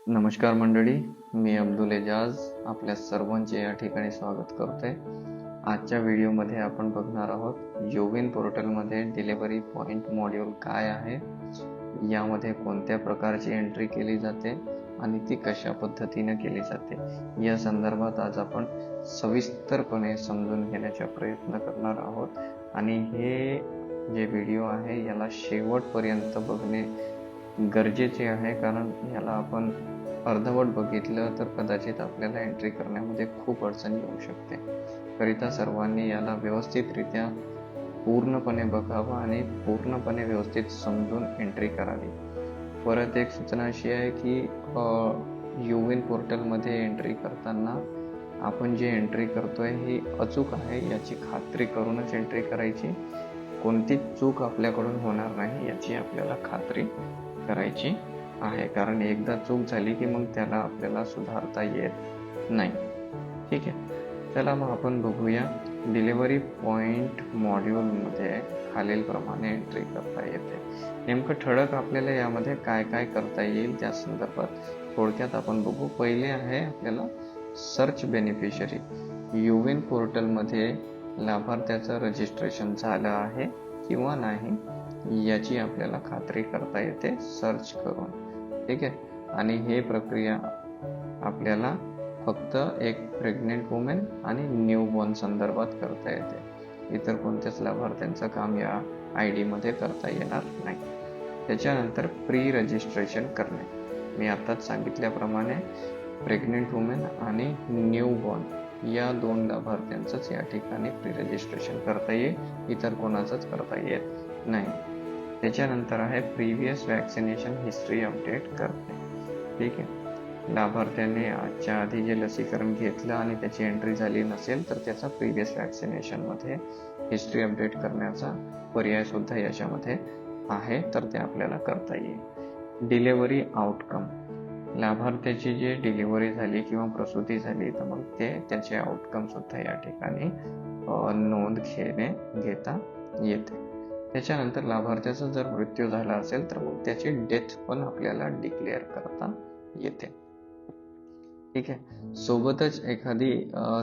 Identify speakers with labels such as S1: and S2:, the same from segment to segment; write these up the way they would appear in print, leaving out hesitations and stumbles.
S1: नमस्कार मंडळी, मी अब्दुल एजाज आपल्या सर्वांचे या ठिकाणी स्वागत करतोय. आजच्या व्हिडिओमध्ये आपण बघणार आहोत योविन पोर्टलमध्ये डिलिव्हरी पॉइंट मॉड्यूल काय आहे, यामध्ये कोणत्या प्रकारची एंट्री केली जाते आणि ती कशा पद्धतीने केली जाते या संदर्भात आज आपण सविस्तरपणे समजून घेण्याचा प्रयत्न करणार आहोत. आणि हे जे व्हिडिओ आहे याला शेवटपर्यंत बघणे गरजेचे आहे, कारण याला आपण अर्धवट बघितलं तर कदाचित आपल्याला एंट्री करण्यामध्ये खूप अडचण येऊ शकते. करिता सर्वांनी याला व्यवस्थितरित्या पूर्णपणे बघावं आणि पूर्णपणे व्यवस्थित समजून एंट्री करावी. परत एक सूचना अशी आहे की योविन पोर्टलमध्ये एंट्री करताना आपण जे एंट्री करतोय ही अचूक आहे याची खात्री करूनच एंट्री करायची. कोणतीच चूक आपल्याकडून होणार नाही याची आपल्याला खात्री करायची आहे, कारण एकदा चूक झाली की मग त्याला आपल्याला सुधारता येत नाही. ठीक आहे, चला मग आपण बघूया. डिलिव्हरी पॉइंट मॉड्यूलमध्ये खालील प्रमाणे एंट्री करता येते. नेमकं ठळक आपल्याला यामध्ये काय काय करता येईल त्या संदर्भात थोडक्यात आपण बघू. पहिले आहे आपल्याला सर्च बेनिफिशरी. योविन पोर्टलमध्ये लाभार्थ्याचं रजिस्ट्रेशन झालं आहे किंवा नाही याची आपल्याला खात्री करता येते सर्च करून. ठीक आहे, आणि हे प्रक्रिया आपल्याला फक्त एक प्रेग्नेंट वुमेन आणि न्यूबॉर्न संदर्भात करता येते. इतर कोणत्याच लाभार्थ्यांचं काम या ID मध्ये करता येणार नाही. त्याच्यानंतर प्री रजिस्ट्रेशन करणे. मी आताच सांगितल्याप्रमाणे प्रेग्नेंट वुमेन आणि न्यूबॉर्न या 2 लाभार्थ्यांचंच या ठिकाणी प्री रजिस्ट्रेशन करता येईल, इतर कोणाचंच करता येत नाही. त्याच्यानंतर आहे प्रिव्हियस वॅक्सिनेशन हिस्ट्री अपडेट करणे. ठीक आहे, लाभार्थ्याने आजच्या आधी जे लसीकरण घेतलं आणि त्याची एंट्री झाली नसेल तर त्याचा प्रिव्हियस वॅक्सिनेशनमध्ये हिस्ट्री अपडेट करण्याचा पर्याय सुद्धा याच्यामध्ये आहे, तर ते आपल्याला करता येईल. Delivery outcome. लाभार्थ्याची जी डिलिव्हरी झाली किंवा प्रसूती झाली तर मग त्याचे आउटकम सुद्धा या ठिकाणी नोंद घेता येते. त्याच्यानंतर लाभार्थ्याचा जर मृत्यू झाला असेल तर मग त्याची डेथ पण आपल्याला डिक्लेअर करता येते. ठीक आहे, सोबतच एखादी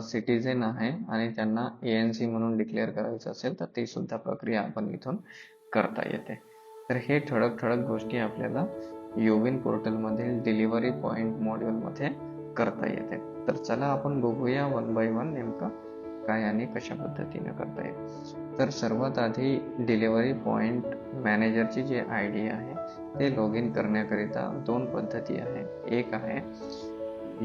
S1: सिटीजन आहे आणि त्यांना ANC म्हणून डिक्लेअर करायचं असेल तर ती सुद्धा प्रक्रिया आपण इथून करता येते. तर हे ठळक गोष्टी आपल्याला योविन पोर्टलमधील डिलिव्हरी पॉइंट मॉड्यूलमध्ये करता येते. तर चला आपण बघूया 1 बाय 1 नेमकं काय आणि कशा पद्धतीने करता येईल. तर सर्वात आधी डिलिव्हरी पॉइंट मॅनेजरची जी ID आहे ते लॉग इन करण्याकरिता 2 पद्धती आहे. एक आहे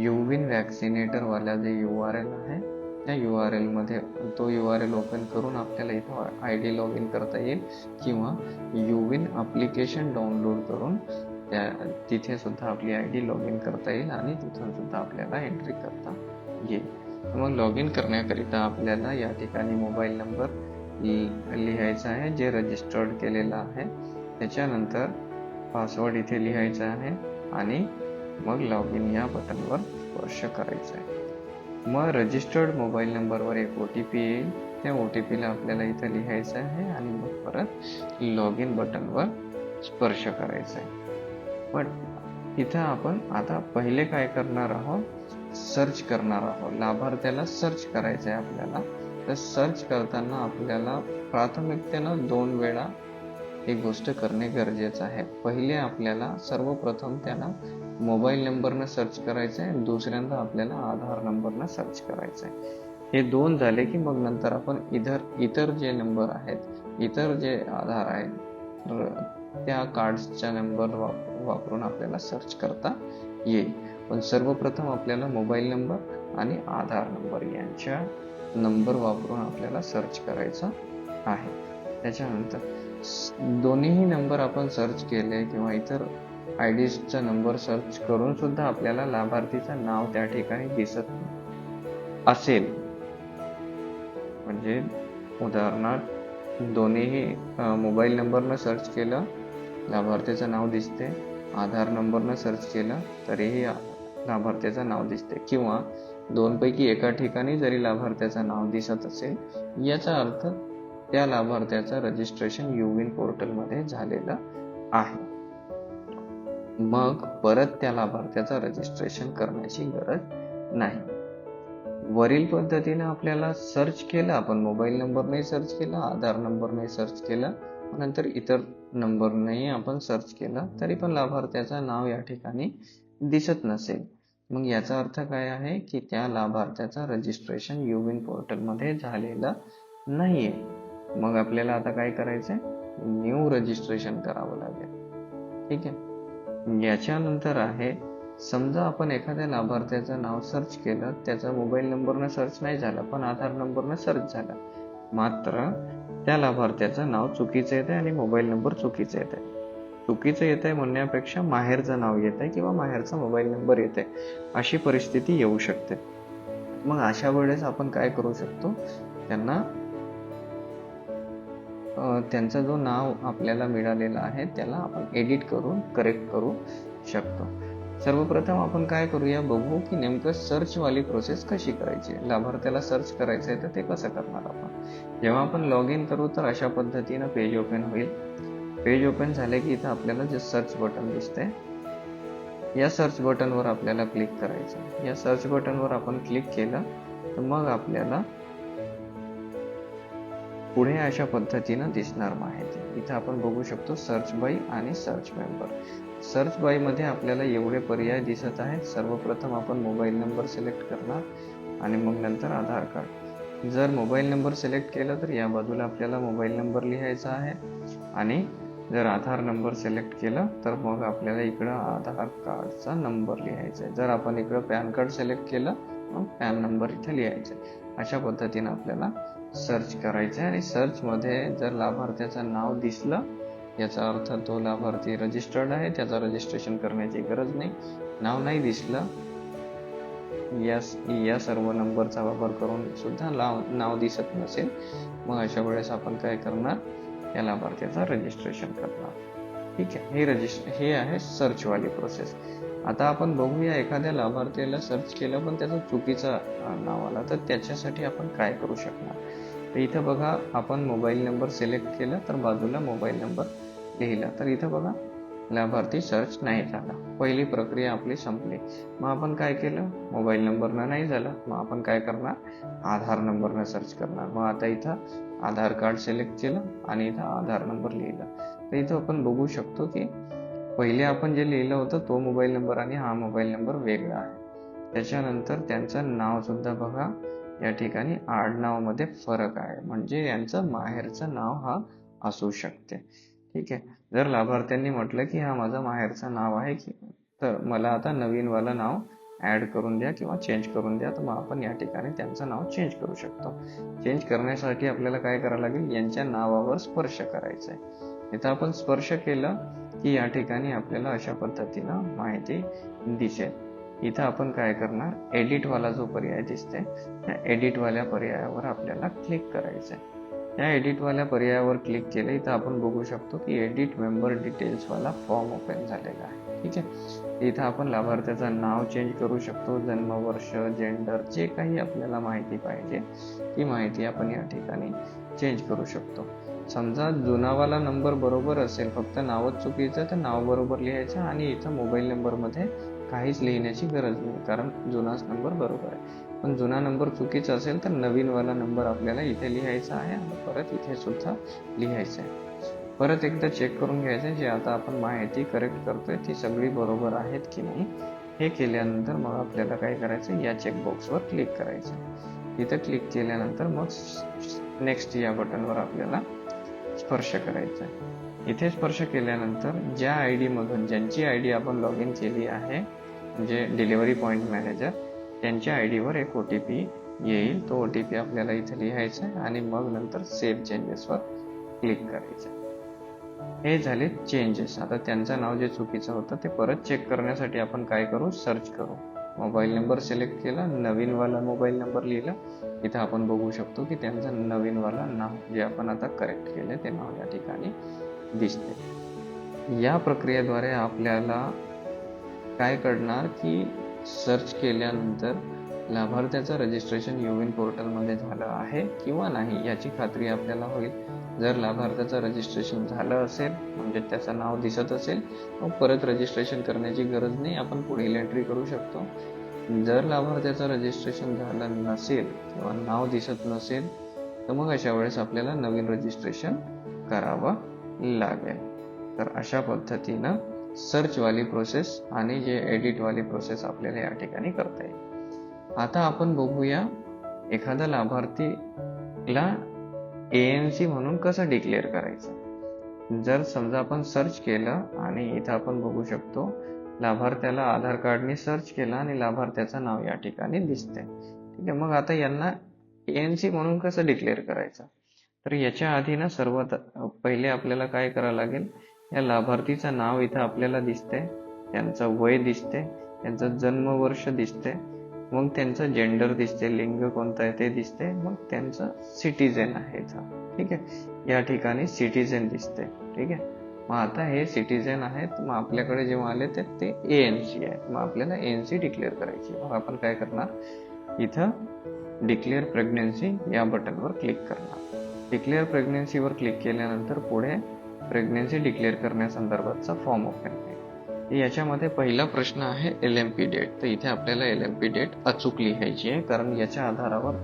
S1: योविन वॅक्सिनेटर वाला जे URL आहे त्या URL मध्ये तो URL ओपन करून आपल्याला इथं ID लॉग इन करता येईल, किंवा योविन ॲप्लिकेशन डाउनलोड करून तिथे सुद्धा आपली ID लॉग इन करता येईल आणि तिथून सुद्धा आपल्याला एंट्री करता येईल. मग लॉग इन करण्याकरिता आपल्याला या ठिकाणी मोबाईल नंबर लिहायचा आहे जे रजिस्टर्ड केलेला आहे. त्याच्यानंतर पासवर्ड इथे लिहायचा आहे आणि मग लॉग इन या बटनवर स्पर्श करायचा आहे. मग रजिस्टर्ड मोबाईल नंबरवर एक OTP येईल. त्या OTP ला आपल्याला इथे लिहायचं आहे आणि मग परत लॉग इन बटनवर स्पर्श करायचा आहे. पण इथं आपण आता पहिले काय करणार आहोत, सर्च करणार आहोत. लाभार्थ्याला सर्च करायचं आहे आपल्याला. तर सर्च करताना आपल्याला प्राथमिकतेनं 2 वेळा ही गोष्ट करणे गरजेचं आहे. पहिले आपल्याला सर्वप्रथम त्यांना मोबाईल नंबरनं सर्च करायचं आहे, दुसऱ्यांदा आपल्याला आधार नंबरनं सर्च करायचं आहे. हे 2 झाले की मग नंतर आपण इतर जे नंबर आहेत, इतर जे आधार आहेत त्या कार्ड्सचा नंबर वापरून आपल्याला सर्च करता येईल. पण सर्वप्रथम आपल्याला मोबाईल नंबर आणि आधार नंबर यांच्या नंबर वापरून आपल्याला सर्च करायचा आहे. त्याच्यानंतर दोन्हीही नंबर आपण सर्च केले किंवा इतर IDचा नंबर सर्च करून सुद्धा आपल्याला लाभार्थीचं नाव त्या ठिकाणी दिसत असेल, म्हणजे उदाहरणार्थ दोन्हीही मोबाईल नंबरनं सर्च केलं लाभार्थीचं नाव दिसते, आधार नंबरनं सर्च केलं तरीही लाभार्थ्याचं नाव दिसते, किंवा 2 पैकी एका ठिकाणी जरी लाभार्थ्याचं नाव दिसत असेल याचा अर्थ त्या लाभार्थ्याचं रजिस्ट्रेशन योविन पोर्टलमध्ये झालेलं आहे. मग परत त्या लाभार्थ्याचं रजिस्ट्रेशन करण्याची गरज नाही. वरील पद्धतीने आपल्याला सर्च केलं, आपण मोबाईल नंबरने सर्च केला, आधार नंबरने सर्च केला, नंतर इतर नंबरने आपण सर्च केला, तरी पण लाभार्थ्याचं नाव या ठिकाणी दिसत नसेल, मग याचा अर्थ काय आहे की त्या लाभार्थ्याचं रजिस्ट्रेशन युविन पोर्टलमध्ये झालेलं नाहीये. मग आपल्याला आता काय करायचंय, न्यू रजिस्ट्रेशन करावं लागेल. ठीक आहे. याच्यानंतर आहे, समजा आपण एखाद्या लाभार्थ्याचं नाव सर्च केलं, त्याचा मोबाईल नंबरनं सर्च नाही झाला पण आधार नंबरनं सर्च झाला, मात्र त्या लाभार्थ्याचं नाव चुकीचं येत आहे आणि मोबाईल नंबर चुकीचा येत आहे. चुकीचं येत आहे म्हणण्यापेक्षा माहेरचं नाव येत आहे किंवा माहेरचा मोबाईल नंबर येत आहे, अशी परिस्थिती येऊ शकते. मग अशा वेळेस आपण काय करू शकतो, त्यांना त्यांचं जो नाव आपल्याला मिळालेलं आहे त्याला आपण एडिट करून करेक्ट करू शकतो. सर्वप्रथम आपण काय करूया, बघू की नेमकं सर्च वाली प्रोसेस कशी करायची. लाभार्थ्याला सर्च करायचं आहे तर ते कसं करणार आपण. जेव्हा आपण लॉग इन करू तर अशा पद्धतीनं पेज ओपन होईल. पेज ओपन झाले की इथं आपल्याला जे सर्च बटन दिसतंय, या सर्च बटनवर आपल्याला क्लिक करायचं. या सर्च बटनवर आपण क्लिक केलं तर मग आपल्याला पुढे अशा पद्धतीनं दिसणार माहिती. इथं आपण बघू शकतो सर्च बाय आणि सर्च मेंबर. सर्च बाय मध्ये आपल्याला एवढे पर्याय दिसत आहेत. सर्वप्रथम आपण मोबाईल नंबर सिलेक्ट करणार आणि मग नंतर आधार कार्ड. जर मोबाईल नंबर सिलेक्ट केला तर या बाजूला आपल्याला मोबाईल नंबर लिहायचा आहे आणि जर आधार नंबर सिलेक्ट केला तर मग आपल्याला इकडं आधार कार्डचा नंबर लिहायचा आहे. जर आपण इकडं पॅन कार्ड सिलेक्ट केलं मग पॅन नंबर इथे लिहायचा आहे. अशा पद्धतीनं आपल्याला सर्च करायचं आहे आणि सर्च मध्ये जर लाभार्थ्याचं नाव दिसलं, याचा अर्थ तो लाभार्थी रजिस्टर्ड आहे, त्याचं रजिस्ट्रेशन करण्याची गरज नाही. नाव नाही दिसलं, या सर्व नंबरचा वापर करून सुद्धा नाव दिसत नसेल, मग अशा वेळेस आपण काय करणार, या लाभार्थ्याचं रजिस्ट्रेशन करणार. ठीक आहे. हे आहे सर्च वाली प्रोसेस. आता आपण बघूया, एखाद्या लाभार्थीला सर्च केलं पण त्याचं चुकीचं नाव आलं तर त्याच्यासाठी आपण काय करू शकणार. तर इथं बघा, आपण मोबाईल नंबर सिलेक्ट केला तर बाजूला मोबाईल नंबर लिहिला, तर इथं बघा लाभार्थी सर्च नाही झाला. पहिली प्रक्रिया आपली संपली. मग आपण काय केलं, मोबाईल नंबरनं नाही झालं, मग आपण काय करणार, आधार नंबरनं सर्च करणार. मग आता इथं आधार कार्ड सिलेक्ट केलं आणि इथं आधार नंबर लिहिला. तर इथं आपण बघू शकतो की पहिले आपण जे लिहिलं होतं तो मोबाईल नंबर आणि हा मोबाईल नंबर वेगळा आहे. त्याच्यानंतर त्यांचं नाव सुद्धा बघा, या ठिकाणी आडनावामध्ये फरक आहे, म्हणजे यांचं माहेरचं नाव हा असू शकते. ठीक आहे. जर लाभार्थ्यांनी म्हटलं की हा माझं माहेरचं नाव आहे की, तर मला आता नवीन वाला नाव ऍड करून द्या किंवा चेंज करून द्या, तर मग आपण या ठिकाणी त्यांचं नाव चेंज करू शकतो. चेंज करण्यासाठी आपल्याला काय करावं लागेल, यांच्या नावावर स्पर्श करायचा आहे. इथं आपण स्पर्श केलं की या ठिकाणी आपल्याला अशा पद्धतीनं माहिती दिसेल. इथं आपण काय करणार, एडिट वाला जो पर्याय दिसते त्या एडिट वाल्या पर्यायावर आपल्याला क्लिक करायचं आहे. या एडिट वाल्या पर्यायावर क्लिक केलं, इथं आपण बघू शकतो की एडिट मेंबर डिटेल्स वाला फॉर्म ओपन झालेला आहे. ठीक आहे. इथं आपण लाभार्थ्याचं नाव चेंज करू शकतो, जन्मवर्ष, जेंडर, जे काही आपल्याला माहिती पाहिजे ती माहिती आपण या ठिकाणी चेंज करू शकतो. समजा जुनावाला नंबर बरोबर असेल, फक्त नावच चुकीचं, तर नाव बरोबर लिहायचं आणि इथं मोबाईल नंबरमध्ये काहीच लिहिण्याची गरज नाही, कारण जुनाच नंबर बरोबर आहे. पण जुना नंबर चुकीचा असेल तर नवीनवाला नंबर आपल्याला इथे लिहायचा आहे आणि परत इथे सुद्धा लिहायचं आहे. परत एकदा चेक करून घ्यायचं आहे, जे आता आपण माहिती करेक्ट करतोय ती सगळी बरोबर आहेत की नाही. हे केल्यानंतर मग आपल्याला काय करायचं, या चेकबॉक्सवर क्लिक करायचं. इथं क्लिक केल्यानंतर मग नेक्स्ट या बटनवर आपल्याला स्पर्श करायचा आहे. इथे स्पर्श केल्यानंतर ज्या ID मधून, ज्यांची ID आपण लॉग इन केली आहे, म्हणजे डिलिव्हरी पॉइंट मॅनेजर, त्यांच्या ID वर एक OTP येईल. तो OTP आपल्याला इथे लिहायचा आहे आणि मग नंतर सेव्ह चेंजेसवर क्लिक करायचं. हे झाले चेंजेस. आता त्यांचं नाव जे चुकीचं होतं ते परत चेक करण्यासाठी आपण काय करू, सर्च करू. मोबाईल नंबर सिलेक्ट केला, नवीनवाला मोबाईल नंबर लिहिला. इथं आपण बघू शकतो की त्यांचं नवीनवाला नाव जे आपण आता करेक्ट केले ते नाव या ठिकाणी दिसते. या प्रक्रियेद्वारे आपल्याला काय कळणार की सर्च केल्यानंतर लाभार्थ्याचं रजिस्ट्रेशन युविन पोर्टलमध्ये झालं आहे किंवा नाही याची खात्री आपल्याला होईल. जर लाभार्थ्याचं रजिस्ट्रेशन झालं असेल म्हणजे त्याचं नाव दिसत असेल मग परत रजिस्ट्रेशन करण्याची गरज नाही, आपण पुढील एंट्री करू शकतो. जर लाभार्थ्याचं रजिस्ट्रेशन झालं नसेल किंवा नाव दिसत नसेल तर मग अशा वेळेस आपल्याला नवीन रजिस्ट्रेशन करावं लागेल. तर अशा पद्धतीनं सर्च वाली प्रोसेस आणि जे एडिट वाली प्रोसेस आपल्याला या ठिकाणी करता येईल. आता आपण बघूया एखादा लाभार्थीला ANC म्हणून कसं डिक्लेअर करायचं. जर समजा आपण सर्च केलं आणि इथं आपण बघू शकतो लाभार्थ्याला आधार कार्डने सर्च केलं आणि लाभार्थ्याचं नाव या ठिकाणी दिसतंय. ठीक आहे, मग आता यांना ANC म्हणून कसं डिक्लेअर करायचं. तर याच्या आधी ना सर्वात पहिले आपल्याला काय करावं लागेल, या लाभार्थीचं नाव इथं आपल्याला दिसतंय, त्यांचं वय दिसते, त्यांचं जन्मवर्ष दिसते, मग त्यांचं जेंडर दिसते, लिंग कोणतं आहे ते दिसते, मग त्यांचं सिटीजन आहे इथं. ठीक आहे, या ठिकाणी सिटीजन दिसते. ठीक आहे, मग आता हे सिटीजन आहेत, मग आपल्याकडे जेव्हा आले तर ते ANC आहे, मग आपल्याला ANC डिक्लेअर करायची. मग आपण काय करणार, इथं डिक्लेअर प्रेग्नन्सी या बटनवर क्लिक करणार. डिक्लेअर प्रेग्नन्सीवर क्लिक केल्यानंतर पुढे प्रेग्नन्सी डिक्लेअर करण्यासंदर्भातचा फॉर्म ओपन होईल. याच्यामध्ये पहिला प्रश्न आहे LMP डेट. तर इथे आपल्याला LMP डेट अचूक लिहायची आहे, कारण याच्या आधारावर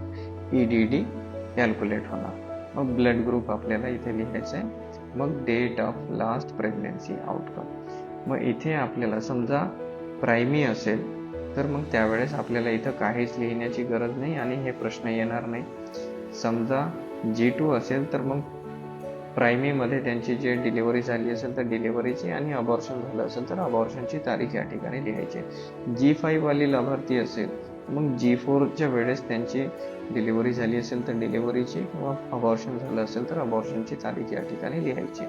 S1: EDD कॅल्क्युलेट होणार. मग ब्लड ग्रुप आपल्याला इथे लिहायचं आहे, मग date of last pregnancy outcome. मग इथे आपल्याला समजा प्रायमी असेल तर मग त्यावेळेस आपल्याला इथं काहीच लिहिण्याची गरज नाही आणि हे प्रश्न येणार नाही. समजा G2 असेल तर मग प्रायमीमध्ये त्यांची जे डिलिव्हरी झाली असेल तर डिलिव्हरीची आणि अबॉर्शन झालं असेल तर अबॉर्शनची तारीख या ठिकाणी लिहायची. G5 वाली लाभार्थी असेल मग G4च्या वेळेस त्यांची डिलिव्हरी झाली असेल तर डिलिव्हरीची किंवा अबॉर्शन झालं असेल तर अबॉर्शनची तारीख या ठिकाणी लिहायची.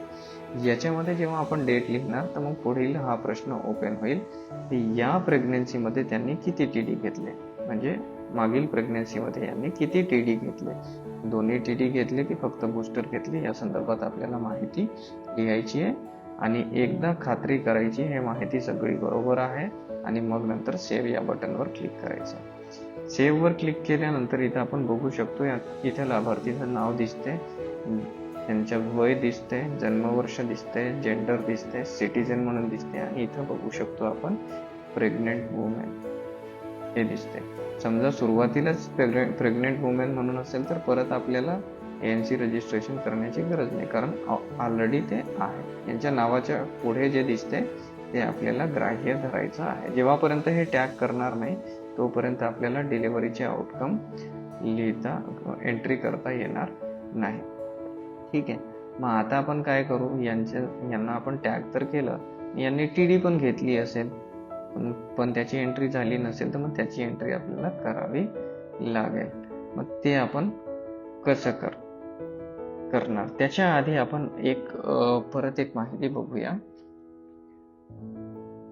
S1: याच्यामध्ये जेव्हा आपण डेट लिहिणार तर मग पुढील हा प्रश्न ओपन होईल की या प्रेग्नन्सीमध्ये त्यांनी किती TD घेतले, म्हणजे मागील प्रेग्नन्सीमध्ये यांनी किती TD घेतले, दोन्ही TD घेतले की फक्त बूस्टर घेतले, या संदर्भात आपल्याला माहिती लिहायची आहे आणि एकदा खात्री करायची हे माहिती सगळी बरोबर आहे आणि मग नंतर सेव्ह या बटनवर क्लिक करायचं. सेव्ह वर क्लिक केल्यानंतर इथं आपण बघू शकतो इथे लाभार्थीचं नाव दिसते, त्यांचं वय दिसते, जन्मवर्ष दिसते, जेंडर दिसते, सिटीजन म्हणून दिसते आणि इथं बघू शकतो आपण प्रेग्नेंट वुमेन हे दिसते. समजा सुरुवातीलाच प्रेग्नेंट वुमेन म्हणून असेल तर परत आपल्याला ANC रजिस्ट्रेशन करण्याची गरज नाही, कारण ऑलरेडी ते आहे. यांच्या नावाच्या पुढे जे दिसते ते आपल्याला ग्राह्य धरायचं आहे. जेव्हापर्यंत हे टॅग करणार नाही तोपर्यंत आपल्याला डिलिव्हरीचे आउटकम लिहिता एंट्री करता येणार नाही. ठीक आहे, मग आता आपण काय करू, यांना आपण टॅग तर केलं, यांनी TD पण घेतली असेल पण त्याची एंट्री झाली नसेल तर मग त्याची एंट्री आपल्याला करावी लागेल. मग ते आपण कसं करणार, त्याच्या आधी आपण परत एक माहिती बघूया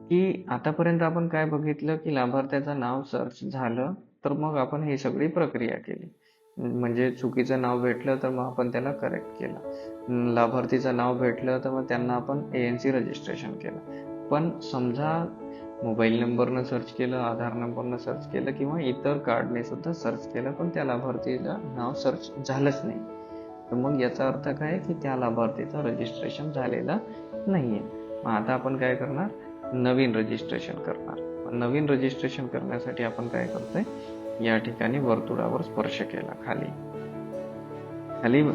S1: की आतापर्यंत आपण काय बघितलं की लाभार्थ्याचं नाव सर्च झालं तर मग आपण ही सगळी प्रक्रिया केली, म्हणजे चुकीचं नाव भेटलं तर मग आपण त्याला करेक्ट केलं, लाभार्थीचं नाव भेटलं तर मग त्यांना आपण ANC रजिस्ट्रेशन केलं. पण समजा मोबाईल नंबरनं सर्च केलं, आधार नंबरनं सर्च केलं किंवा इतर कार्डने सुद्धा सर्च केलं पण त्या लाभार्थीला नाव सर्च झालंच नाही, तर मग याचा अर्थ काय की त्या लाभार्थीचं रजिस्ट्रेशन झालेलं नाहीये. मग आता आपण काय करणार, नवीन रजिस्ट्रेशन करणार. नवीन रजिस्ट्रेशन करण्यासाठी आपण काय करतोय, या ठिकाणी वर्तुळावर स्पर्श केला, खाली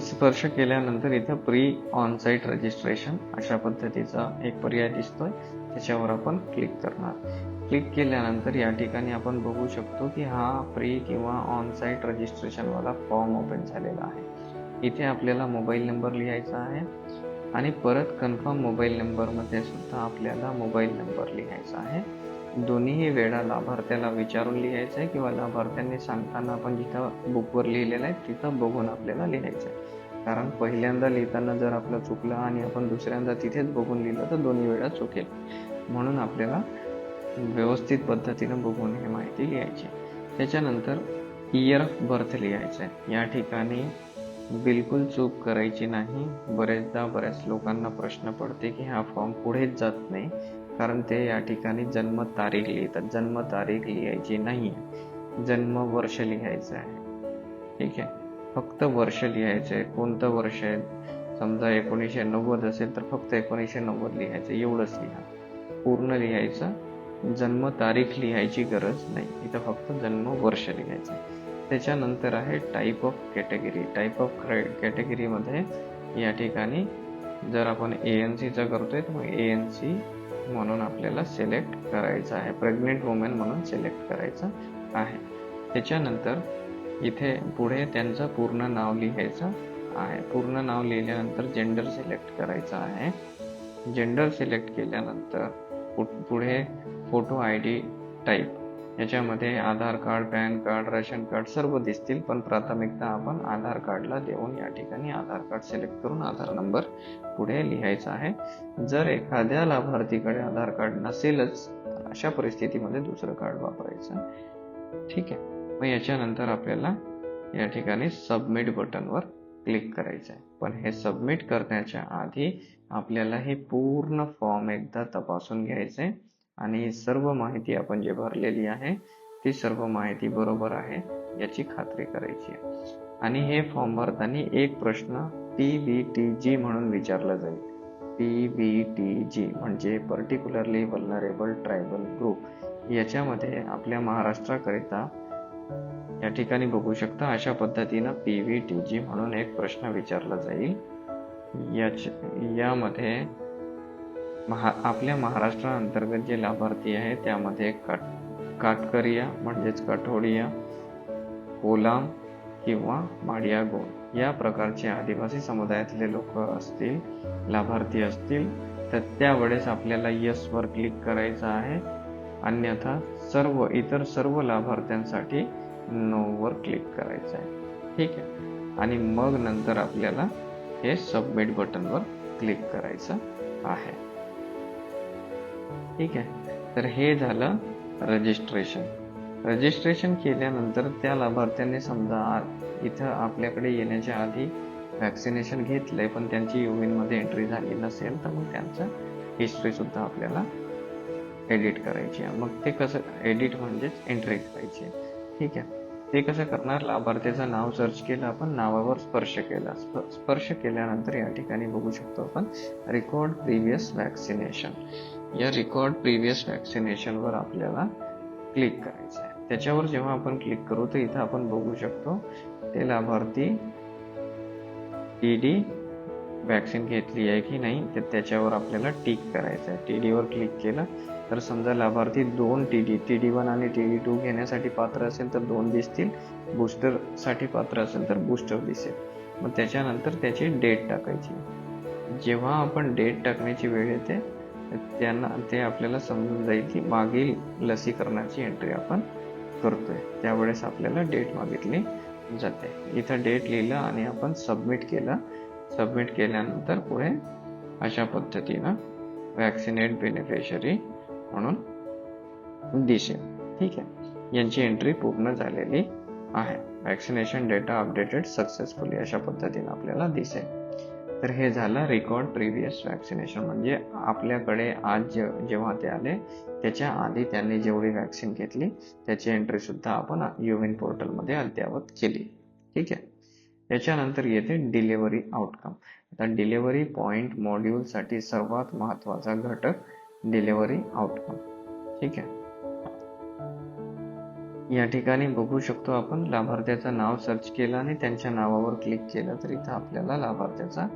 S1: स्पर्श केल्यानंतर इथं प्री ऑन साईट रजिस्ट्रेशन अशा पद्धतीचा एक पर्याय दिसतोय, त्याच्यावर आपण क्लिक करणार. क्लिक केल्यानंतर या ठिकाणी आपण बघू शकतो की हा प्री किंवा ऑन साईट रजिस्ट्रेशन वाला फॉर्म ओपन झालेला आहे. इथे आपल्याला मोबाईल नंबर लिहायचा आहे आणि परत कन्फर्म मोबाईल नंबरमध्ये सुद्धा आपल्याला मोबाईल नंबर लिहायचा आहे. दोन्ही वेळा लाभार्थ्याला विचारून लिहायचं आहे किंवा लाभार्थ्यांनी सांगताना आपण जिथं बुकवर लिहिलेलं आहे तिथं बघून आपल्याला लिहायचं आहे, कारण पहिल्यांदा लिहिताना जर आपलं चुकलं आणि आपण दुसऱ्यांदा तिथेच बघून लिहिलं तर दोन्ही वेळा चुकेल, म्हणून आपल्याला व्यवस्थित पद्धतीनं बघून ही माहिती लिहायची. त्याच्यानंतर इयर ऑफ बर्थ लिहायचं आहे. या ठिकाणी बिलकुल चूक करायची नाही. बऱ्याचदा बऱ्याच लोकांना प्रश्न पडते की हा फॉर्म पुढेच जात नाही, कारण ते या ठिकाणी जन्मतारीख लिहितात. जन्मतारीख लिहायची नाही, जन्मवर्ष लिहायचं आहे. ठीक आहे, फक्त वर्ष लिहायचं आहे, कोणतं वर्ष आहे, समजा 1990 असेल तर फक्त 1990 लिहायचं, एवढंच लिहा. पूर्ण लिहायचं, जन्म तारीख लिहायची गरज नाही, इथं फक्त जन्म वर्ष लिहायचं. त्याच्यानंतर आहे type of category. Type of कॅटेगरीमध्ये या ठिकाणी जर आपण ANC चा करतोय तर मग ANC म्हणून आपल्याला सिलेक्ट करायचं आहे, प्रेग्नेंट वुमेन म्हणून सिलेक्ट करायचं आहे. त्याच्यानंतर इथे पुढे त्यांचं पूर्ण नाव लिहायचं आहे. पूर्ण नाव लिहिल्यानंतर जेंडर सिलेक्ट करायचं आहे. जेंडर सिलेक्ट केल्यानंतर पुढे फोटो ID टाईप, याच्यामध्ये Aadhaar card, PAN card, ration card सर्व दिसतील, पण प्राथमिकता आपण आधार कार्डला देऊन या ठिकाणी आधार कार्ड सिलेक्ट करून आधार नंबर पुढे लिहायचा आहे. जर एखाद्या लाभार्थीकडे आधार कार्ड नसेलच तर अशा परिस्थितीमध्ये दुसरं कार्ड वापरायचं. ठीक आहे. मग याच्यानंतर आपल्याला या ठिकाणी सबमिट बटनवर क्लिक करायचं आहे. पण हे सबमिट करण्याच्या आधी आपल्याला हे पूर्ण फॉर्म एकदा तपासून घ्यायचं आहे आणि सर्व माहिती आपण जे भरलेली आहे ती सर्व माहिती बरोबर आहे याची खात्री करायची आहे. आणि हे फॉर्म भरताना एक प्रश्न PBTG म्हणून विचारला जाईल. PBTG म्हणजे पर्टिक्युलरली व्हल्नरेबल ट्रायबल ग्रुप. याच्यामध्ये आपल्या महाराष्ट्राकरिता या ठिकाणी बघू शकता अशा पद्धतीनं PBTG म्हणून एक प्रश्न विचारला जाईल. यामध्ये आपल्या महाराष्ट्राअंतर्गत जे लाभार्थी आहे त्यामध्ये काटकरिया म्हणजेच कठोडिया, कोलाम किंवा माडिया गोंड या प्रकारचे आदिवासी समुदायातले लोक असतील, लाभार्थी असतील तर त्यावेळेस आपल्याला यस वर क्लिक करायचं आहे. अन्यथा इतर सर्व लाभार्थ्यांसाठी नो वर क्लिक करायचं आहे. ठीक आहे. आणि मग नंतर आपल्याला हे सबमिट बटनवर क्लिक करायचं आहे. ठीक आहे. तर हे झालं रजिस्ट्रेशन. रजिस्ट्रेशन केल्यानंतर त्या लाभार्थ्यांनी समजा इथं आपल्याकडे येण्याच्या आधी वॅक्सिनेशन घेतलंय पण त्यांची युविनमध्ये एंट्री झाली नसेल तर मग त्यांचं हिस्ट्री सुद्धा आपल्याला एडिट करायची आहे. मग ते कसं एडिट म्हणजेच एंट्री करायची. ठीक आहे. ते कसं करणार, लाभार्थीचं नाव सर्च केलं आपण, नावावर स्पर्श केला. स्पर्श केल्यानंतर या ठिकाणी बघू शकतो आपण रेकॉर्ड प्रिव्हियस वॅक्सिनेशन. या रेकॉर्ड प्रिव्हियस वॅक्सिनेशन वर आपल्याला क्लिक करायचं आहे. त्याच्यावर जेव्हा आपण क्लिक करू तर इथं आपण बघू शकतो ते लाभार्थी TD वॅक्सिन घेतली आहे की नाही तर त्याच्यावर आपल्याला टिक करायचं आहे. TD वर क्लिक केलं तर समजा लाभार्थी 2 TD1 आणि TD2 घेण्यासाठी पात्र असेल तर 2 दिसतील, बूस्टर साठी पात्र असेल तर बूस्टर दिसेल. मग त्याच्यानंतर त्याची डेट टाकायची. जेव्हा आपण डेट टाकण्याची वेळ येते ते आपल्याला समजून जाईल की मागील लसीकरणाची एंट्री आपण करतोय, त्यावेळेस आपल्याला डेट मागितली जाते. इथं डेट लिहिलं आणि आपण सबमिट केलं. सबमिट केल्यानंतर पुढे अशा पद्धतीनं वॅक्सिनेट बेनिफिशरी म्हणून दिसेल. ठीक आहे. यांची एंट्री पूर्ण झालेली आहे. वॅक्सिनेशन डेटा अपडेटेड सक्सेसफुली अशा पद्धतीने आपल्याला दिसेल. तर हे झालं रेकॉर्ड प्रिव्हियस वॅक्सिनेशन. म्हणजे आपल्याकडे आज जेव्हा ते आले त्याच्या आधी त्यांनी जेवढी वॅक्सिन घेतली त्याची एंट्री सुद्धा आपण युविन पोर्टलमध्ये अद्ययावत केली. ठीक आहे. याच्यानंतर येते डिलिव्हरी आउटकम. आता डिलिव्हरी पॉइंट मॉड्यूल साठी सर्वात महत्वाचा घटक डिलिव्हरी आउटकम. ठीक आहे. या ठिकाणी बघू शकतो आपण लाभार्थ्याचं नाव सर्च केलं आणि त्यांच्या नावावर क्लिक केलं तर इथं आपल्याला लाभार्थ्याचं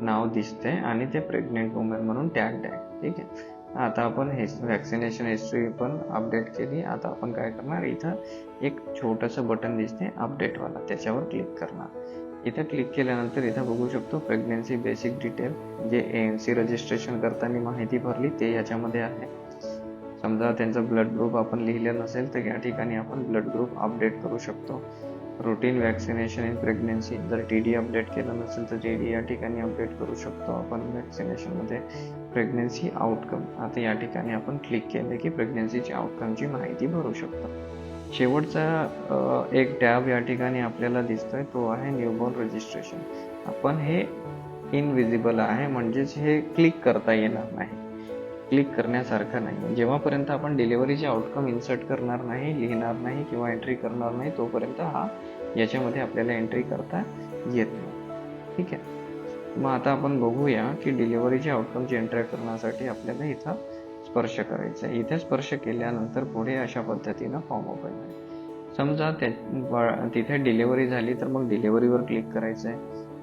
S1: नाव दिसते आणि ते प्रेग्नेंट वुमन म्हणून टॅग्ड आहे. ठीक आहे. आता आपण वॅक्सिनेशन हिस्ट्री पण अपडेट केली. आता आपण काय करणार, इथं एक छोटंसं बटन दिसते अपडेट वाला, त्याच्यावर क्लिक करणार. इथं क्लिक केल्यानंतर इथं बघू शकतो प्रेग्नेन्सी बेसिक डिटेल, जे ANC रजिस्ट्रेशन करताना माहिती भरली ते याच्यामध्ये आहे. समजा त्यांचं ब्लड ग्रुप आपण लिहिलं नसेल तर या ठिकाणी आपण ब्लड ग्रुप अपडेट करू शकतो. रुटीन वॅक्सिनेशन इन प्रेग्नेन्सी, जर TD अपडेट केलं नसेल तर TD या ठिकाणी अपडेट करू शकतो आपण वॅक्सिनेशनमध्ये. प्रेग्नेन्सी आउटकम, आता या ठिकाणी आपण क्लिक केलं की प्रेग्नेन्सीची आउटकमची माहिती भरू शकतो. शेवटचा एक टॅब या ठिकाणी आपल्याला दिसतोय तो आहे न्यूबॉर्न रजिस्ट्रेशन. आपण हे इनविजिबल आहे म्हणजेच हे क्लिक करता येणार नाही, क्लिक करण्यासारखं नाही. जेव्हापर्यंत आपण डिलिव्हरीचे आउटकम इन्सर्ट करणार नाही, लिहिणार नाही किंवा एंट्री करणार नाही तोपर्यंत याच्यामध्ये आपल्याला एंट्री करता येत नाही. ठीक आहे. मग आता आपण बघूया की डिलिव्हरीच्या आउटकमची एंट्री करण्यासाठी आपल्याला इथं स्पर्श करायचा आहे. इथे स्पर्श केल्यानंतर पुढे अशा पद्धतीनं फॉर्म ओपन आहे. समजा तिथे डिलिव्हरी झाली तर मग डिलिव्हरीवर क्लिक करायचं आहे.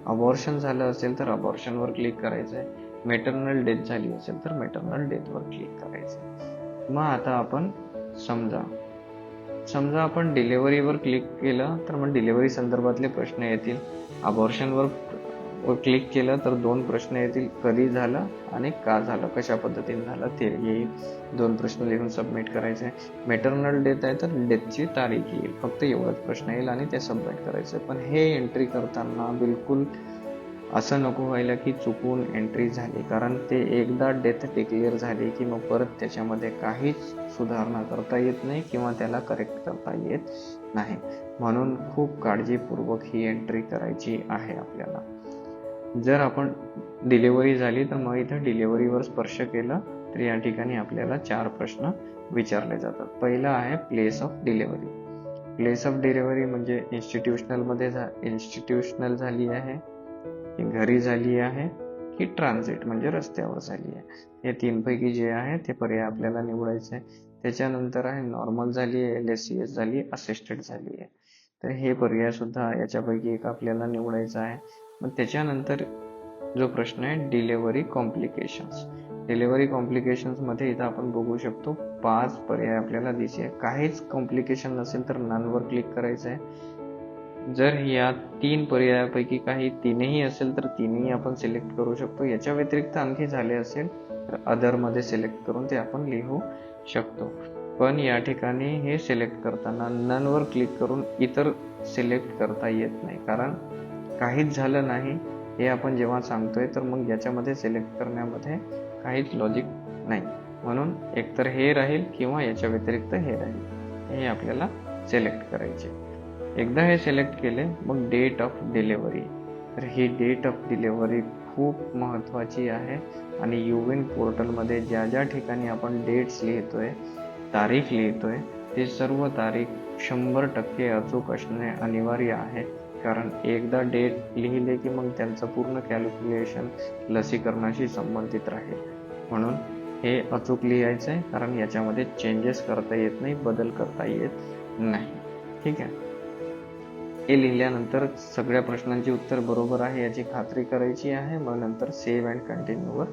S1: अबॉर्शन झालं असेल तर अबॉर्शनवर क्लिक करायचं आहे. मेटर्नल डेथ झाली असेल तर मेटर्नल डेथवर क्लिक करायचं आहे. मग आता आपण समजा आपण डिलिव्हरीवर क्लिक केलं तर मग डिलिव्हरी संदर्भातले प्रश्न येतील. अबॉर्शनवर क्लिक केलं तर 2 प्रश्न येतील, कधी झालं आणि का झालं, कशा पद्धतीने झालं ते येईल. 2 प्रश्न लिहून सबमिट करायचे. मेटर्नल डेथ आहे तर डेथची तारीख येईल. फक्त एवढाच प्रश्न येईल आणि ते सबमिट करायचं. पण हे एंट्री करताना बिलकुल असं नको व्हायला की चुकून एंट्री झाली, कारण ते एकदा डेथ डिक्लेअर झाली की मग परत त्याच्यामध्ये काहीच सुधारणा करता येत नाही किंवा त्याला करेक्ट करता येत नाही. म्हणून खूप काळजीपूर्वक ही एंट्री करायची आहे आपल्याला. जर आपण डिलिव्हरी झाली तर मग इथं डिलिव्हरीवर स्पर्श केलं तर या ठिकाणी आपल्याला 4 प्रश्न विचारले जातात. पहिला आहे place of delivery. Place of delivery म्हणजे इन्स्टिट्यूशनल झाली आहे की घरी झाली आहे की ट्रान्झिट म्हणजे रस्त्यावर झाली आहे. हे 3 पैकी जे आहे ते पर्याय आपल्याला निवडायचे आहे. त्याच्यानंतर आहे नॉर्मल झाली आहे, LSCS झाली, असिस्टेड झाली आहे. तर हे पर्याय सुद्धा याच्यापैकी एक आपल्याला निवडायचा आहे. मग त्याच्यानंतर जो प्रश्न आहे डिलिव्हरी कॉम्प्लिकेशन्स. डिलिव्हरी कॉम्प्लिकेशन्स मध्ये इथं आपण बघू शकतो 5 पर्याय आपल्याला दिसे. काहीच कॉम्प्लिकेशन नसेल तर ननवर क्लिक करायचं आहे. जर या 3 पर्यायापैकी काही तीनही असेल तर तीनही आपण सिलेक्ट करू शकतो. याच्या व्यतिरिक्त आणखी झाले असेल तर अदर मध्ये सिलेक्ट करून ते आपण लिहू शकतो. पण या ठिकाणी हे सिलेक्ट करताना ननवर क्लिक करून इतर सिलेक्ट करता येत नाही, कारण काहीच झालं नाही हे आपण जेव्हा सांगतोय तर मग याच्यामध्ये सिलेक्ट करण्यामध्ये काहीच लॉजिक नाही. म्हणून एकतर हे राहील किंवा याच्या व्यतिरिक्त हे राहील. हे आपल्याला सिलेक्ट करायचे. एकदा हे सिलेक्ट केले मग डेट ऑफ डिलिव्हरी. तर ही डेट ऑफ डिलिव्हरी खूप महत्त्वाची आहे आणि युविन पोर्टलमध्ये ज्या ज्या ठिकाणी आपण डेट्स लिहितोय, तारीख लिहितोय, ते सर्व तारीख 100% अचूक असणे अनिवार्य आहे. कारण एकदा डेट लिहिले की मग त्यांचं पूर्ण कॅल्क्युलेशन लसीकरणाशी संबंधित राहील. म्हणून हे अचूक लिहायचं आहे, कारण याच्यामध्ये चेंजेस करता येत नाही, बदल करता येत नाही. ठीक आहे. हे लिहिल्यानंतर सगळ्या प्रश्नांची उत्तर बरोबर आहे याची खात्री करायची आहे. मग नंतर सेव्ह अँड कंटिन्यूवर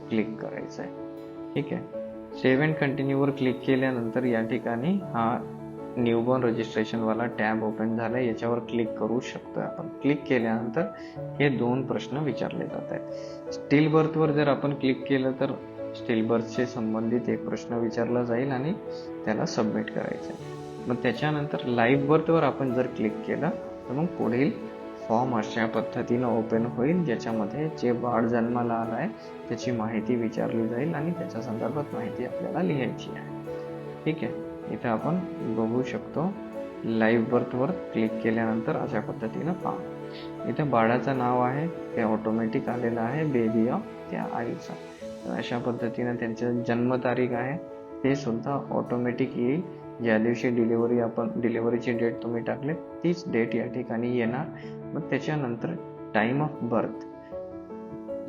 S1: क्लिक करायचं आहे. ठीक आहे. सेव्ह अँड कंटिन्यूवर क्लिक केल्यानंतर या ठिकाणी हा न्यूबॉर्न रजिस्ट्रेशन वाला टॅब ओपन झाला. याच्यावर क्लिक करू शकतो आपण. क्लिक केल्यानंतर हे 2 प्रश्न विचारले जात आहेत. स्टिल बर्थवर जर आपण क्लिक केलं तर स्टिल बर्थशी संबंधित एक प्रश्न विचारला जाईल आणि त्याला सबमिट करायचं आहे. मग त्याच्यानंतर लाईव्ह बर्थवर आपण जर क्लिक केलं तर मग पुढील फॉर्म अशा पद्धतीनं ओपन होईल, ज्याच्यामध्ये जे बाळ जन्माला आलं आहे त्याची माहिती विचारली जाईल आणि त्याच्या संदर्भात माहिती आपल्याला लिहायची आहे. ठीक आहे. इथं आपण बघू शकतो लाईव्ह बर्थवर क्लिक केल्यानंतर अशा पद्धतीनं फॉर्म. इथं बाळाचं नाव आहे ते ऑटोमॅटिक आलेलं आहे, बेबी ऑफ त्या आईचा. तर अशा पद्धतीनं त्यांचं जन्मतारीख आहे ते सुद्धा ऑटोमॅटिक येईल. ज्या दिवशी डिलिव्हरीची डेट तुम्ही टाकले तीच डेट या ठिकाणी येणार. मग त्याच्यानंतर टाइम ऑफ बर्थ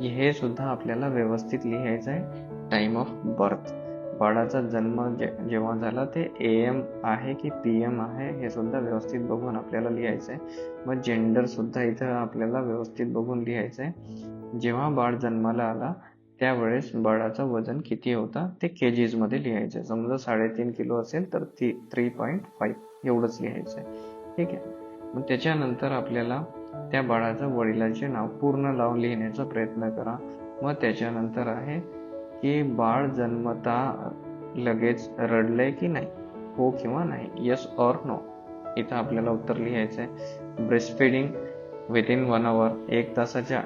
S1: हे सुद्धा आपल्याला व्यवस्थित लिहायचं आहे. टाइम ऑफ बर्थ, बाळाचा जन्म जेव्हा झाला ते AM आहे की PM आहे हे सुद्धा व्यवस्थित बघून आपल्याला लिहायचं आहे. मग जेंडर सुद्धा इथं आपल्याला व्यवस्थित बघून लिहायचं आहे. जेव्हा बाळ जन्माला आला त्यावेळेस बाळाचं वजन किती होता ते केजीज मध्ये लिहायचं. समजा 3.5 किलो असेल तर 3.5 एवढंच लिहायचं आहे. ठीक आहे. मग त्याच्यानंतर आपल्याला त्या बाळाचं वडिलांचे नाव पूर्ण नाव लिहिण्याचा प्रयत्न करा. मग त्याच्यानंतर आहे की बाळ जन्मता लगेच रडलंय की नाही, हो किंवा नाही, येस ऑर नो. इथं आपल्याला उत्तर लिहायचं आहे. ब्रेस्ट फिडिंग विदिन 1 hour,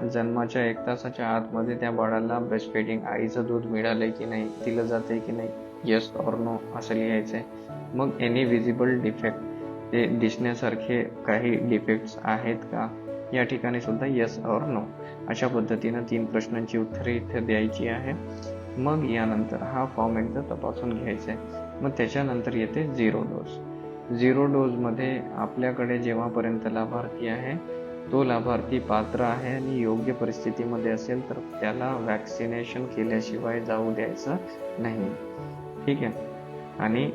S1: जन्माच्या 1 तासाच्या आतमध्ये त्या बाळाला ब्रेस्ट फिडिंग आईचं दूध मिळालंय की नाही, दिलं जातंय की नाही, येस ऑर नो असं लिहायचं आहे. मग एनी विजिबल डिफेक्ट, ते दिसण्यासारखे काही डिफेक्ट्स आहेत का, या ठिकाणी सुद्धा येस ऑर नो अशा पद्धतीनं 3 प्रश्नांची उत्तरे इथे द्यायची आहे. मग यानंतर हा फॉर्म एकदा तपासून घ्यायचा आहे. मग त्याच्यानंतर येते 0 डोस. 0 डोस मध्ये आपल्याकडे जेव्हापर्यंत लाभार्थी आहे तो लाभार्थी पात्र आहे आणि योग्य परिस्थितीमध्ये असेल तर त्याला वॅक्सिनेशन केल्याशिवाय जाऊ द्यायचं नाही. ठीक आहे. आणि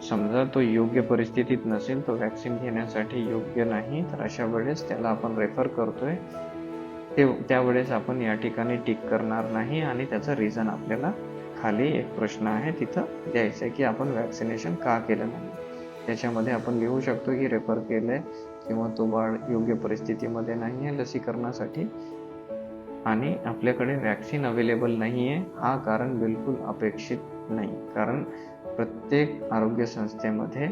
S1: समजा तो योग्य परिस्थितीत नसेल, तो वॅक्सिन घेण्यासाठी योग्य नाही, तर अशा वेळेस त्याला आपण रेफर करतोय, त्यावेळेस आपण या ठिकाणी टिक करणार नाही आणि त्याचं रिझन आपल्याला खाली एक प्रश्न आहे तिथं द्यायचं आहे की आपण वॅक्सिनेशन का केलं नाही. त्याच्यामध्ये आपण लिहू शकतो की रेफर केलंय किंवा तो बाळ योग्य परिस्थितीमध्ये नाही आहे लसीकरणासाठी आणि आपल्याकडे वॅक्सिन अवेलेबल नाही आहे, हा कारण बिलकुल अपेक्षित नाही. कारण प्रत्येक आरोग्य संस्थेमध्ये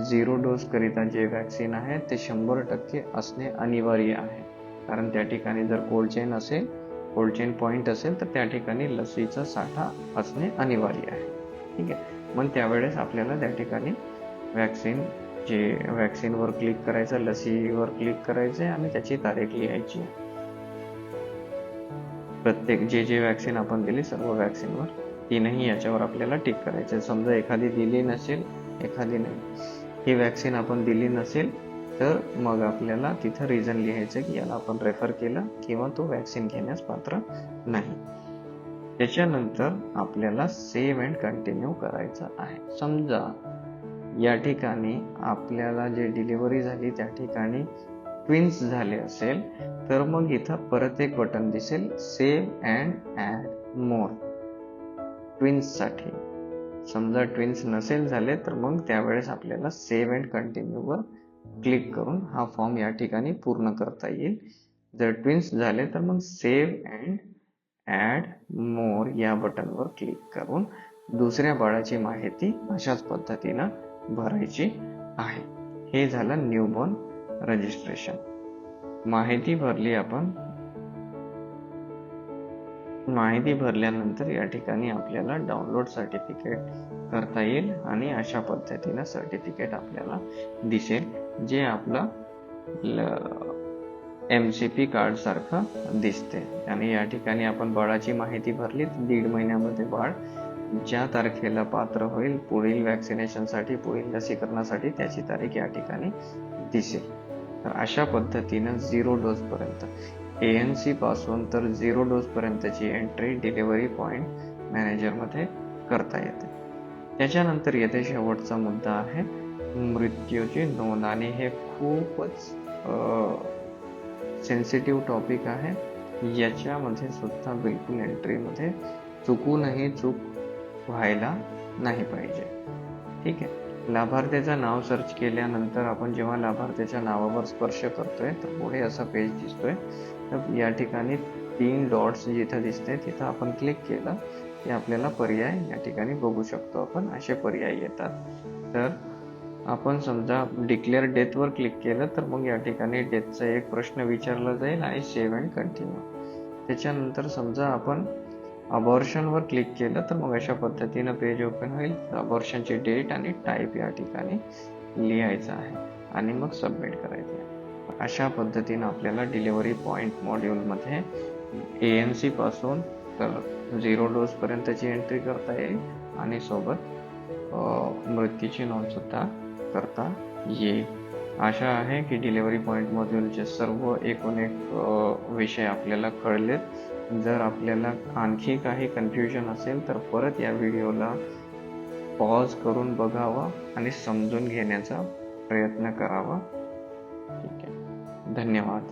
S1: 0 डोस करिता जे वॅक्सिन आहे ते 100% असणे अनिवार्य आहे. कारण त्या ठिकाणी जर कोल्ड चेन पॉईंट असेल तर त्या ठिकाणी लसीचा साठा असणे अनिवार्य आहे. ठीक आहे. मग त्यावेळेस आपल्याला त्या ठिकाणी वॅक्सिनवर क्लिक करायचं, लसीवर क्लिक करायचं आणि त्याची तारीख लिहायची. प्रत्येक जे वॅक्सिन आपण दिली सर्व वॅक्सिनवर तीनही याच्यावर आपल्याला टिक करायचं. समजा एखादी दिली नसेल, एखादी नाही, ही वॅक्सिन आपण दिली नसेल तर मग आपल्याला तिथं रिझन लिहायचं की याला आपण रेफर केलं किंवा तो वॅक्सिन घेण्यास पात्र नाही. त्याच्यानंतर आपल्याला सेव्ह अँड कंटिन्यू करायचं आहे. समजा या ठिकाणी आपल्याला जे डिलिव्हरी झाली त्या ठिकाणी ट्विन्स झाले असेल तर मग इथं परत एक बटन दिसेल, save and add more. Twins साठी समजा ट्विन्स नसेल झाले तर मग त्यावेळेस आपल्याला सेव्ह अँड कंटिन्यू वर क्लिक करून हा फॉर्म या ठिकाणी पूर्ण करता येईल. जर ट्विन्स झाले तर मग सेव्ह अँड ऍड मोर या बटनवर क्लिक करून दुसऱ्या बाळाची माहिती अशाच पद्धतीनं भरायची आहे. हे झालं न्यूबॉर्न रजिस्ट्रेशन. माहिती भरली आपण. माहिती भरल्यानंतर या ठिकाणी आपल्याला डाउनलोड सर्टिफिकेट करता येईल आणि अशा पद्धतीनं सर्टिफिकेट आपल्याला दिसेल जे आपलं MCP कार्ड सारखं दिसते. आणि या ठिकाणी आपण बाळाची माहिती भरली, 1.5 महिन्यामध्ये बाळ ज्या तारखेला पात्र होईल पुढील वॅक्सिनेशनसाठी, पुढील लसीकरणासाठी त्याची तारीख या ठिकाणी दिसेल. तर अशा पद्धतीनं 0 डोस पर्यंत ANC पासून तर 0 डोस पर्यंतची एंट्री डिलिव्हरी पॉइंट मॅनेजर मध्ये करता येते. त्याच्यानंतर येथे शेवटचा मुद्दा आहे मृत्यूची नोंद. आणि हे खूपच सेन्सिटिव्ह टॉपिक आहे. याच्यामध्ये सुद्धा बिलकुल एंट्रीमध्ये चुकूनही चूक व्हायला नाही पाहिजे. ठीक आहे. लाभार्थ्याचं नाव सर्च केल्यानंतर आपण जेव्हा लाभार्थ्याच्या नावावर स्पर्श करतोय तर पुढे असं पेज दिसतोय. तर या ठिकाणी 3 डॉट्स जिथं दिसते तिथं आपण क्लिक केलं की आपल्याला पर्याय या ठिकाणी बघू शकतो आपण. असे पर्याय येतात. तर आपण समजा डिक्लेअर डेथ वर क्लिक केलं तर मग या ठिकाणी डेथचा एक प्रश्न विचारला जाईल आणि सेव्ह अँड कंटिन्यू. त्याच्यानंतर समजा आपण अबॉर्शन वर क्लिक केलं तर मग अशा पद्धतीनं पेज ओपन होईल. अबॉर्शनची डेट आणि टाईप या ठिकाणी लिहायचं आहे आणि मग सबमिट करायचं आहे. अशा पद्धतीनं आपल्याला डिलिव्हरी पॉइंट मॉड्यूल मध्ये ANC पासून तर 0 डोस पर्यंतची एंट्री करता येईल आणि सोबत मृत्यूची नोंद सुद्धा करता येईल. आशा आहे की डिलिव्हरी पॉइंट मॉड्यूलचे सर्व एकूण एक विषय आपल्याला कळलेत. जर आपल्याला आणखी काही कन्फ्युजन असेल तर परत या व्हिडिओला पॉज करून बघावा आणि समजून घेण्याचा प्रयत्न करावा. ठीक आहे. धन्यवाद.